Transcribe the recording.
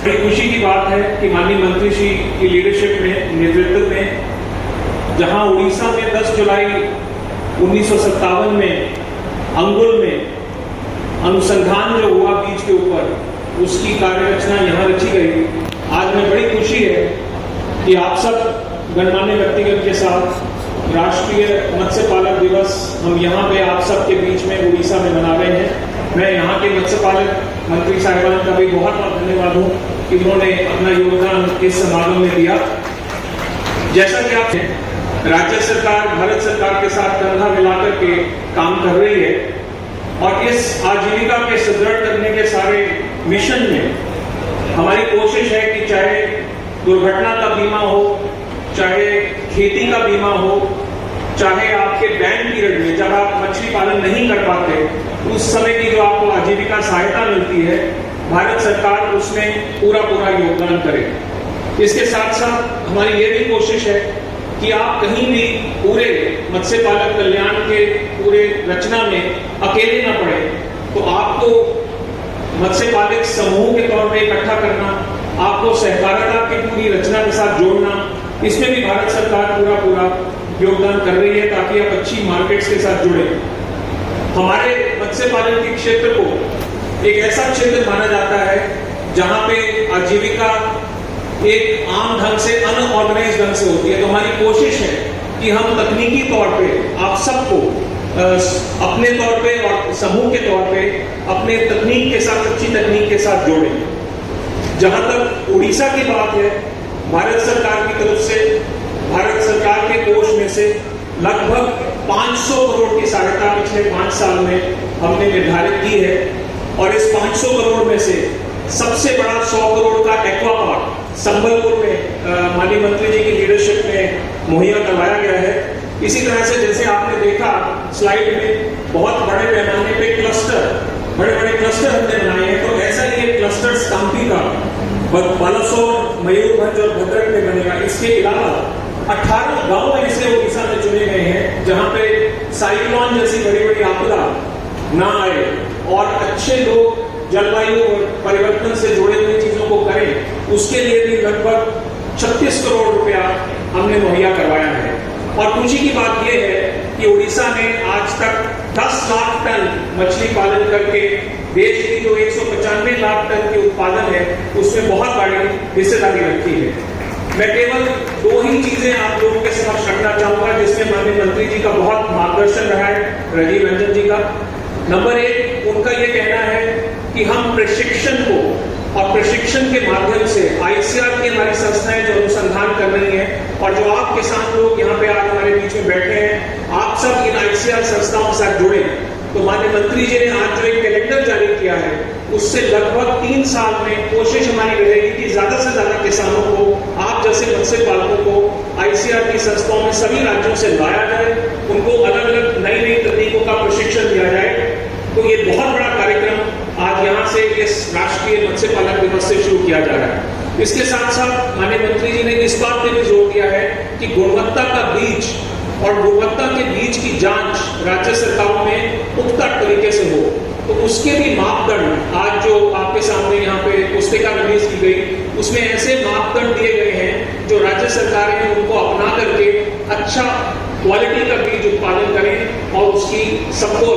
बड़ी खुशी की बात है कि माननीय मंत्री श्री की लीडरशिप में, नेतृत्व में, जहां उड़ीसा में 10 जुलाई 1957 में अंगुल में अनुसंधान जो हुआ बीज के ऊपर, उसकी कार्य रचना यहाँ रची गई। आज में बड़ी खुशी है कि आप सब गणमान्य व्यक्तिगण के साथ राष्ट्रीय मत्स्य पालक दिवस हम यहाँ पे आप सबके बीच में उड़ीसा में मना रहे हैं। मैं यहाँ के मत्स्य पालक मंत्री साहिबान का भी बहुत बहुत धन्यवाद हूँ कि उन्होंने अपना योगदान इस समागम में दिया। जैसा कि आप राज्य सरकार भारत सरकार के साथ कंधा मिलाकर के काम कर रही है और इस आजीविका के सुदृढ़ करने के सारे मिशन में हमारी कोशिश है कि चाहे दुर्घटना का बीमा हो, चाहे खेती का बीमा हो, चाहे आपके बैन पीरियड में जब आप मछली पालन नहीं कर पाते उस समय की जो आपको आजीविका सहायता मिलती है, भारत सरकार उसमें पूरा योगदान करे। इसके साथ साथ हमारी ये भी कोशिश है कि आप कहीं भी पूरे मत्स्य पालक कल्याण के पूरे रचना में अकेले न पड़े, तो आपको मत्स्य पालक समूह के तौर पे इकट्ठा करना, आपको सहकारिता की पूरी रचना के साथ जोड़ना, इसमें भी भारत सरकार पूरा योगदान कर रही है ताकि आप अच्छी मार्केट्स के साथ जुड़े। हमारे मत्स्य पालन के क्षेत्र को एक ऐसा क्षेत्र माना जाता है जहां पे आजीविका एक आम ढंग से अनऑर्गेनाइज ढंग से होती है। तो हमारी कोशिश है कि हम तकनीकी तौर पे आप सबको अपने तौर पे और समूह के तौर पे अपने तकनीक के साथ, अच्छी तकनीक के साथ जोड़ें। जहां तक उड़ीसा की बात है, भारत सरकार की तरफ से भारत सरकार के कोष में से लगभग 500 करोड़ की सहायता पिछले 5 साल में हमने निर्धारित की है और इस 500 करोड़ में से सबसे बड़ा 100 करोड़ का एक्वा पार्क संबलपुर में माननीय मंत्री जी की लीडरशिप में मुहैया करवाया गया है। इसी तरह से जैसे आपने देखा स्लाइड में, बहुत बड़े पैमाने पे बड़े क्लस्टर हमने बनाए हैं। तो ऐसा ही एक क्लस्टर कांपी का बालासोर, मयूरभंज और भद्रक में बनेगा। इसके अलावा 18 गांव ऐसे उड़ीसा में चुने गए हैं जहां पे साइक्लोन जैसी बड़ी आपदा ना आए और अच्छे लोग जलवायु और परिवर्तन से जुड़े हुए चीजों को करें, उसके लिए भी लगभग 36 करोड़ रुपया हमने मुहैया करवाया है। और खुशी की बात यह है कि उड़ीसा ने आज तक 10 लाख टन मछली पालन करके देश की जो 195 लाख टन के उत्पादन है उसमें बहुत बड़ी हिस्सेदारी रखी है। मैं केवल 2 ही चीजें आप लोगों के समक्ष रखना चाहूंगा जिसमें माननीय मंत्री जी का बहुत मार्गदर्शन रहा है, राजीव रंजन जी का। नंबर 1, उनका यह कहना है कि हम प्रशिक्षण को और प्रशिक्षण के माध्यम से आईसीआर की हमारी संस्थाएं जो अनुसंधान कर रही हैं और जो आप किसान लोग यहाँ पे आज हमारे बीच में बैठे हैं, आप सब इन आईसीआर संस्थाओं के साथ जुड़े। तो माननीय मंत्री जी ने आज जो एक कैलेंडर जारी किया है उससे लगभग 3 साल में कोशिश हमारी रहेगी कि ज्यादा से ज्यादा किसानों को, आप जैसे मत्स्य पालकों को आईसीआर की संस्थाओं में सभी राज्यों से लाया जाए, उनको अलग अलग नई तकनीकों का प्रशिक्षण दिया जाए। तो ये बहुत बड़ा कार्यक्रम आज यहाँ से इस राष्ट्रीय मत्स्य पालक दिवस से शुरू किया जा रहा है। इसके साथ साथ माननीय मंत्री जी ने इस बात पे भी जोर दिया है कि गुणवत्ता का बीज और गुणवत्ता के बीज की जांच राज्य सरकारों में पुख्ता तरीके से हो। तो उसके भी मापदंड आज जो आपके सामने यहाँ पे पुस्तिका रिलीज की गई, उसमें ऐसे मापदंड दिए गए हैं जो राज्य सरकारें हैं उनको अपना करके अच्छा क्वालिटी का बीज उत्पादन करें और उसकी सबको